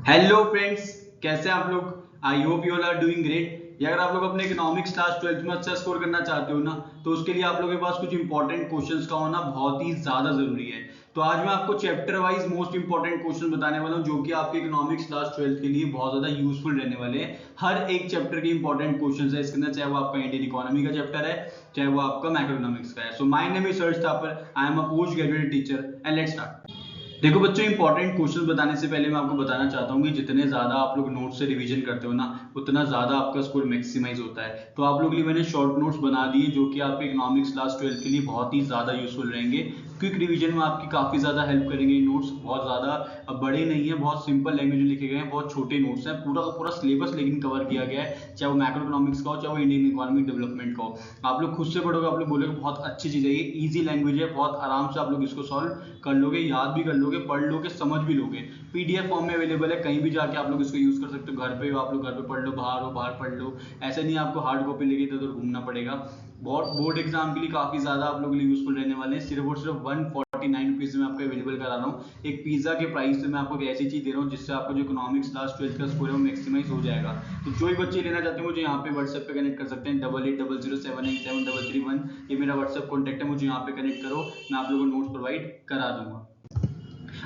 Hello friends, कैसे हैं आप लोग। I hope you all are doing great. या अगर आप लोग अपने इकोनॉमिक्स क्लास 12th में अच्छा स्कोर करना चाहते हो ना, तो उसके लिए आप लोगों के पास कुछ इंपॉर्टेंट क्वेश्चंस का होना बहुत ही ज्यादा जरूरी है। तो आज मैं आपको chapter wise most important question बताने वाला हूं, जो कि आपके इकोनॉमिक्स क्लास 12th के लिए बहुत ज्यादा यूजफुल रहने वाले हैं। हर एक चैप्टर के इंपॉर्टेंट क्वेश्चन है इसके अंदर, चाहे वो आपका इंडियन इकोनॉमी का चैप्टर है, चाहे वो आपका मैक्रो इकोनॉमिक्स का है। So my name is surge Thapar, I am a post graduate teacher and let's start. देखो बच्चों, इंपॉर्टेंट क्वेश्चन बताने से पहले मैं आपको बताना चाहता हूँ कि जितने ज्यादा आप लोग नोट्स से रिवीजन करते हो ना, उतना ज्यादा आपका स्कोर मैक्सिमाइज होता है। तो आप लोगों के लिए मैंने शॉर्ट नोट्स बना दिए जो कि आपके इकोनॉमिक्स क्लास 12 के लिए बहुत ही ज्यादा यूजफुल रहेंगे। क्विक रिवीजन में आपकी काफी ज्यादा हेल्प करेंगे। नोट्स बहुत ज्यादा बड़े नहीं है, बहुत सिंपल लैंग्वेज में लिखे गए हैं, बहुत छोटे नोट्स हैं। पूरा का पूरा सिलेबस लेकिन कवर किया गया है, चाहे वो मैक्रो इकोनॉमिक्स का हो, चाहे वो इंडियन इकोनॉमिक डेवलपमेंट का हो। आप लोग खुद से पढ़ोगे, आप लोग बोलोगे बहुत अच्छी चीज है, ये इजी लैंग्वेज है, बहुत आराम से आप लोग इसको सॉल्व कर लोगे, याद भी कर लोगे, पढ़ लोगे, समझ भी लोगे। पीडीएफ फॉर्म में अवेलेबल है, कहीं भी जाके आप लोग इसको यूज कर सकते हो। घर पे हो आप लोग, घर पे पढ़ लो, बाहर हो बाहर पढ़ लो। ऐसे नहीं आपको हार्ड कॉपी लेके इधर उधर घूमना पड़ेगा। बोर्ड एग्जाम के लिए काफी ज्यादा आप लोगों के लिए यूजफुल रहने वाले हैं। सिर्फ और सिर्फ 149 रुपीज में आपको अवेलेबल करा रहा हूँ। एक पिज्जा के प्राइस से मैं आपको एक ऐसी चीज दे रहा हूँ जिससे आपको जो इकोनॉमिक्स क्लास 12 का स्कोर है वो मैक्सिमाइज हो जाएगा। तो जो भी बच्चे लेना चाहते हैं मुझे यहाँ पे व्हाट्सएप पे कनेक्ट कर सकते हैं। 8800787331। ये मेरा व्हाट्सएप कॉन्टैक्ट है, मुझे यहाँ पे कनेक्ट करो, मैं आप लोगों को नोट्स प्रोवाइड करा दूंगा।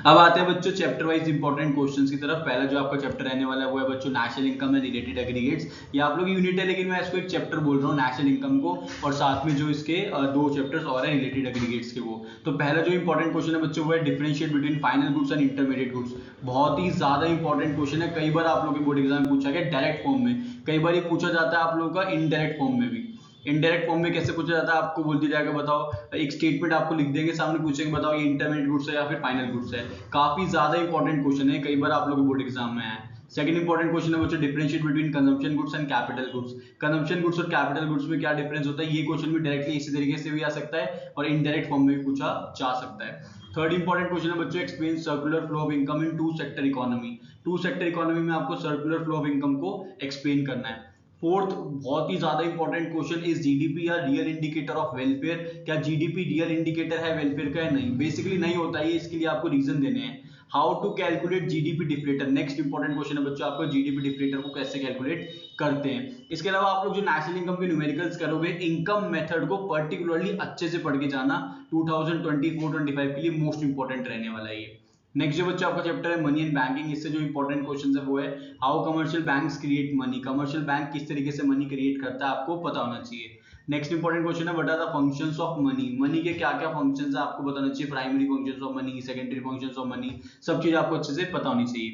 अब आते हैं बच्चों चैप्टर वाइज इंपॉर्टेंट क्वेश्चंस की तरफ। पहला जो आपका चैप्टर रहने वाला है वो है बच्चों national income and related aggregates. ये आप लोग यूनिट है, लेकिन मैं इसको एक चैप्टर बोल रहा हूँ नेशनल इनकम को, और साथ में जो इसके दो चैप्टर्स और है रिलेटेड एग्रीगेट्स के वो। तो पहला जो इंपॉर्टेंट क्वेश्चन है बच्चों वो है differentiate between final goods and intermediate goods. बहुत ही ज्यादा इंपॉर्टेंट क्वेश्चन है, कई बार आप लोग के बोर्ड एग्जाम में पूछा गया डायरेक्ट फॉर्म में, कई बार ये पूछा जाता है आप लोगों का इनडायरेक्ट फॉर्म में भी। इनडायरेक्ट फॉर्म में कैसे पूछा जाता है, आपको बोल दिया जाएगा बताओ, एक स्टेटमेंट आपको लिख देंगे, सामने पूछेंगे बताओ ये इंटरमीडिएट गुड्स है या फिर फाइनल गुड्स है। काफी ज्यादा इंपॉर्टेंट क्वेश्चन है, कई बार आप लोगों के बोर्ड एग्जाम में आया है। सेकंड इंपॉर्टेंट क्वेश्चन है बच्चों differentiate between consumption goods and capital goods. Consumption goods और कैपिटल गुड्स में क्या डिफरेंस होता है, ये क्वेश्चन भी डायरेक्टली इसी तरीके से भी आ सकता है और इनडायरेक्ट फॉर्म में भी पूछा जा सकता है। थर्ड इंपॉर्टेंट क्वेश्चन है बच्चों explain circular flow of income in two sector economy. Two sector economy में आपको सर्कुलर फ्लो ऑफ इनकम को एक्सप्लेन करना है। फोर्थ बहुत ही ज्यादा इंपॉर्टेंट क्वेश्चन इज जीडीपी या रियल इंडिकेटर ऑफ वेलफेयर। क्या जीडीपी रियल इंडिकेटर है वेलफेयर का या नहीं? बेसिकली नहीं होता है, इसके लिए आपको रीजन देने हैं। How to calculate GDP deflator, next important question है बच्चों आपको जीडीपी डिफ्लेटर को कैसे कैलकुलेट करते हैं। इसके अलावा आप लोग जो नेशनल इनकम के न्यूमेरिकल्स करोगे, इनकम मेथड को पर्टिकुलरली अच्छे से पढ़ के जाना, 2024-25 के लिए मोस्ट इंपॉर्टेंट रहने वाला है ये। नेक्स्ट जो बच्चा आपका चैप्टर है मनी एंड बैंकिंग, इससे जो इंपॉर्टेंट क्वेश्चन है वो है how commercial banks create money. Commercial bank किस तरीके से मनी क्रिएट करता है आपको पता होना चाहिए। नेक्स्ट इंपॉर्टेंट क्वेश्चन है what are the functions of money. Money के क्या क्या फंक्शंस है आपको बताना चाहिए। Primary functions of money, secondary functions of money, सब चीज आपको अच्छे से पता होनी चाहिए।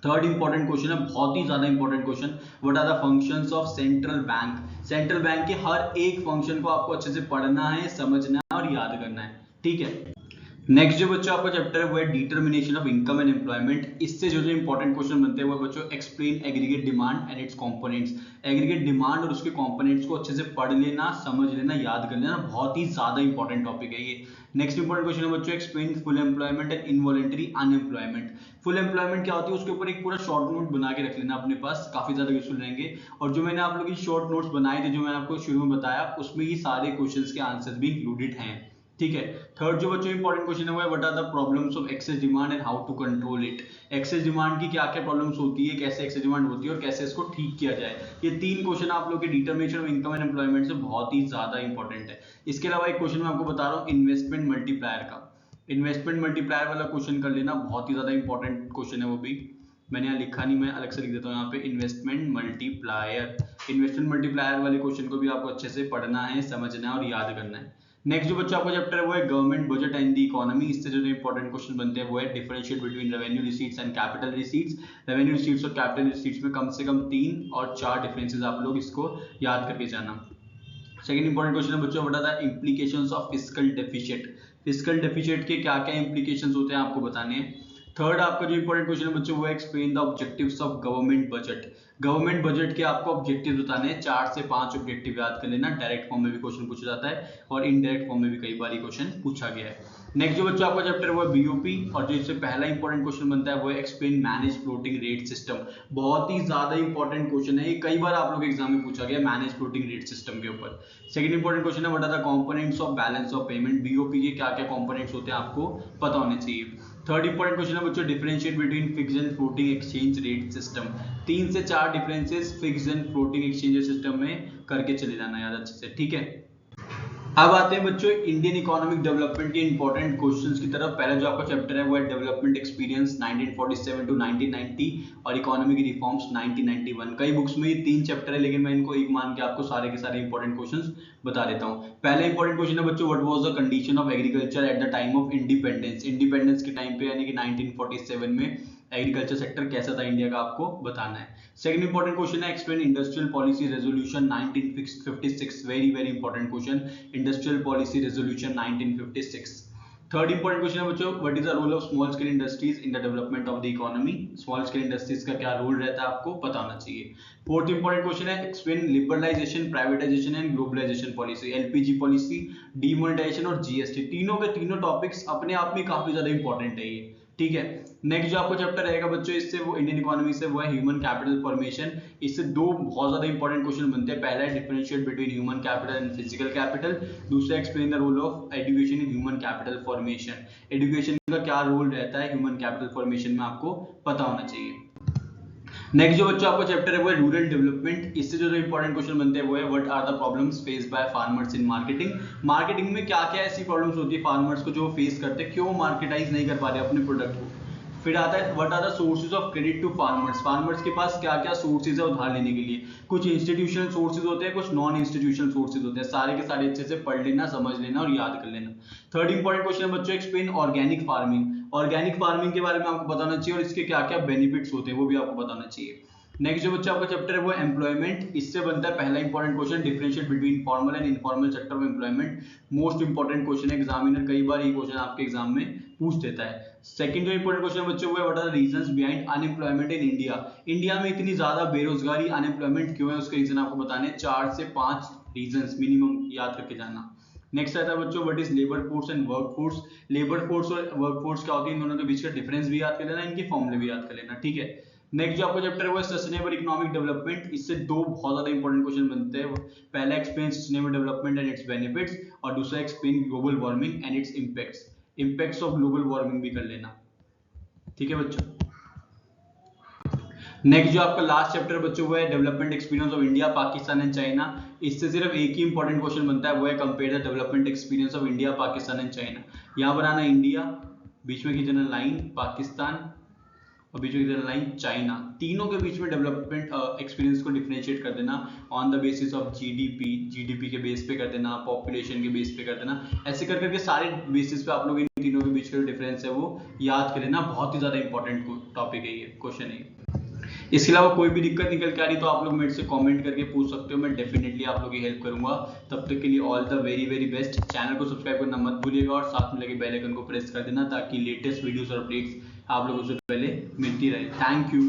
थर्ड इंपॉर्टेंट क्वेश्चन है बहुत ही ज्यादा important question, what are the functions of central bank. Central bank के हर एक फंक्शन को आपको अच्छे से पढ़ना है, समझना है और याद करना है, ठीक है। नेक्स्ट जो बच्चों आपका चैप्टर है वो है determination of income and employment. इससे जो इंपॉर्टेंट क्वेश्चन बनते हैं वो बच्चों explain aggregate demand and it's components. Aggregate demand और उसके कंपोनेंट्स को अच्छे से पढ़ लेना, समझ लेना, याद कर लेना, बहुत ही ज्यादा इंपॉर्टेंट टॉपिक है ये। नेक्स्ट इंपॉर्टेंट क्वेश्चन है बच्चों explain full employment and involuntary unemployment. Full employment क्या होती है उसके ऊपर एक पूरा शॉर्ट नोट बना के रख लेना अपने पास, काफी ज्यादा यूजफुल रहेंगे। और जो मैंने आप लोगों की शॉर्ट नोट्स बनाए थे, जो मैंने आपको शुरू में बताया, उसमें ये सारे क्वेश्चंस के आंसर भी इंक्लूडेड हैं, ठीक है। थर्ड जो बच्चों इंपॉर्टेंट क्वेश्चन है वो है what are the problems of excess demand and how to control it. Excess demand की क्या क्या प्रॉब्लम्स होती है, कैसे एक्सेस डिमांड होती है और कैसे इसको ठीक किया जाए। ये तीन क्वेश्चन आप लोग के determination of income and employment से बहुत ही ज्यादा इंपॉर्टेंट है। इसके अलावा एक क्वेश्चन मैं आपको बता रहा हूँ इन्वेस्टमेंट मल्टीप्लायर का। इन्वेस्टमेंट मल्टीप्लायर वाला क्वेश्चन कर लेना, बहुत ही ज्यादा इंपॉर्टेंट क्वेश्चन है वो भी। मैंने यहाँ लिखा नहीं, मैं अलग से लिख देता हूँ यहाँ पे इन्वेस्टमेंट मल्टीप्लायर। इन्वेस्टमेंट मल्टीप्लायर वाले क्वेश्चन को भी आपको अच्छे से पढ़ना है, समझना है और याद करना है। नेक्स्ट जो बच्चा आपका चैप्टर है वो है government budget and the economy. इससे जो इंपॉर्टेंट क्वेश्चन बनते हैं वो है differentiate between revenue receipts and capital receipts. Revenue receipts और कैपिटल रिसीट्स में कम से कम 3 और 4 डिफरेंसेस आप लोग इसको याद करके जाना। सेकंड इंपॉर्टेंट क्वेश्चन है बच्चों what are the implications of fiscal deficit. Fiscal deficit के क्या क्या इंप्लीकेशंस होते हैं आपको बताने हैं। थर्ड आपका जो इंपॉर्टेंट क्वेश्चन है बच्चों वो है explain the objectives of government budget. Government budget के आपको ऑब्जेक्टिव बताने हैं, 4 से 5 ऑब्जेक्टिव याद कर लेना। डायरेक्ट फॉर्म में भी क्वेश्चन पूछा जाता है और इनडायरेक्ट फॉर्म में भी कई बार क्वेश्चन पूछा गया है। नेक्स्ट जो बच्चों आपका चैप्टर है वो है बीओपी, और जो इससे पहला इंपॉर्टेंट क्वेश्चन बनता है वो है explain manage floating rate system. बहुत ही ज्यादा इंपॉर्टेंट क्वेश्चन है ये, कई बार आप लोग एग्जाम में पूछा गया मैनेज फ्लोटिंग रेट सिस्टम के ऊपर। सेकंड इंपॉर्टेंट क्वेश्चन है what are the components of balance of payment. BOP के क्या क्या कंपोनेंट्स होते हैं आपको पता होने चाहिए। थर्ड इंपॉर्टेंट क्वेश्चन है बच्चों, differentiate between fixed and floating exchange rate system. 3 से 4 differences fixed and floating exchange system में करके चले जाना याद अच्छे से, ठीक है। अब आते हैं बच्चों इंडियन इकोनॉमिक डेवलपमेंट के इंपॉर्टेंट क्वेश्चंस की तरफ। पहला जो आपका चैप्टर है वो है डेवलपमेंट एक्सपीरियंस 1947 टू 1990 और इकोनॉमिक रिफॉर्म्स 1991। कई बुक्स में ये 3 चैप्टर है, लेकिन मैं इनको एक मान के आपको सारे के सारे इंपॉर्टेंट क्वेश्चंस बता देता हूँ। पहला इंपॉर्टेंट क्वेश्चन है बच्चों, what was the condition of agriculture at the time of independence. Independence के टाइम पे यानी कि 1947 में एग्रीकल्चर सेक्टर कैसा था इंडिया का, आपको बताना है। सेकंड इंपॉर्टेंट क्वेश्चन है explain industrial policy resolution 1956। Very very important question, industrial policy resolution 1956। Third important question है बच्चों, what is the role of small scale industries in the development of the economy. Small scale industries का क्या role रहता है आपको पता होना चाहिए। फोर्थ इंपॉर्टेंट क्वेश्चन है explain liberalisation, privatisation and globalisation policy. LPG policy, demonetisation और जीएसटी, तीनों के तीनों टॉपिक्स अपने आप में काफी ज्यादा इंपॉर्टेंट है ये, ठीक है। नेक्स्ट जो आपको चैप्टर रहेगा बच्चों इससे वो इंडियन इकोनॉमी से वो है ह्यूमन कैपिटल फॉर्मेशन। इससे 2 बहुत ज्यादा इंपॉर्टेंट क्वेश्चन बनते हैं। पहला है differentiate between human capital and physical capital. दूसरा explain the role of education in human capital formation. Education का क्या रोल रहता है ह्यूमन कैपिटल फॉर्मेशन में, आपको पता होना चाहिए। नेक्स्ट जो बच्चों आपका चैप्टर है वो है रूरल डेवलपमेंट। इससे जो इंपॉर्टेंट क्वेश्चन बनते हैं वो है what are the problems faced by farmers in marketing. Marketing में क्या क्या ऐसी प्रॉब्लम्स होती है फार्मर्स को जो फेस करते हैं, क्यों मार्केटाइज नहीं कर पा रहे अपने प्रोडक्ट को। फिर आता है what are the sources of credit to farmers. Farmers के पास क्या क्या सोर्सेज है उधार लेने के लिए। कुछ इंस्टीट्यूशनल सोर्सेज होते हैं, कुछ नॉन इंस्टीट्यूशनल सोर्सेज होते हैं। सारे के सारे अच्छे से पढ़ लेना, समझ लेना और याद कर लेना। थर्ड इंपॉर्टेंट क्वेश्चन है बच्चों explain organic farming. Organic farming के बारे में आपको बताना चाहिए और इसके क्या क्या बेनिफिट्स होते हैं वो भी आपको बताना चाहिए। नेक्स्ट जो बच्चा आपका चैप्टर है वो एम्प्लॉयमेंट। इससे बनता है पहला important question differentiate between formal and informal sector of employment. Most important question है, एग्जामिनर कई बार ये क्वेश्चन आपके एग्जाम में पूछ देता है। सेकंड जो इंपॉर्टेंट क्वेश्चन है बच्चों वो है what are the reasons behind unemployment in India. India में इतनी ज्यादा बेरोजगारी अनएम्प्लॉयमेंट क्यों है, उसके रीजन आपको बताने 4 से 5 रीजंस मिनिमम याद करके जाना। नेक्स्ट आता है बच्चों what is labour force and work force. Labour force और वर्क फोर्स क्या होती है, इन दोनों के बीच का डिफरेंस भी याद कर लेना, इनके फॉर्मूले भी याद कर लेना, ठीक है। नेक्स्ट जो आपका चैप्टर है वो है सस्टेनेबल इकोनॉमिक डेवलपमेंट। इससे 2 बहुत ज्यादा इंपॉर्टेंट क्वेश्चन बनते हैं। पहला explain sustainable development and it's benefits और दूसरा explain global warming and it's impacts. Impacts of global warming भी कर लेना, ठीक है बच्चों। नेक्स्ट जो आपका लास्ट चैप्टर बच्चों वो है development experience of India, Pakistan and China. इससे सिर्फ एक ही इंपॉर्टेंट क्वेश्चन बनता है वो है compare the development experience of India, Pakistan and China. यहाँ बनाना इंडिया, बीच में खींचना लाइन पाकिस्तान और बीच में खींचना लाइन चाइना। तीनों के बीच में डेवलपमेंट एक्सपीरियंस को डिफरेंशिएट कर देना on the basis of GDP. GDP के बेस पे कर देना, पॉपुलेशन के बेस पे कर देना। ऐसे कर करके सारे बेसिस पे आप लोग इन तीनों के बीच का जो डिफरेंस है वो याद कर लेना। बहुत ही ज्यादा इंपॉर्टेंट टॉपिक है ये, क्वेश्चन है। इसके अलावा कोई भी दिक्कत निकल के आ रही तो आप लोग मेरे से कमेंट करके पूछ सकते हो, मैं डेफिनेटली आप लोगों की हेल्प करूंगा। तब तक के लिए all the very very best. Channel को सब्सक्राइब करना मत भूलिएगा और साथ में लगे बेल आइकन को प्रेस कर देना ताकि लेटेस्ट वीडियोस और अपडेट्स आप लोगों से पहले मिलती रहे। Thank you.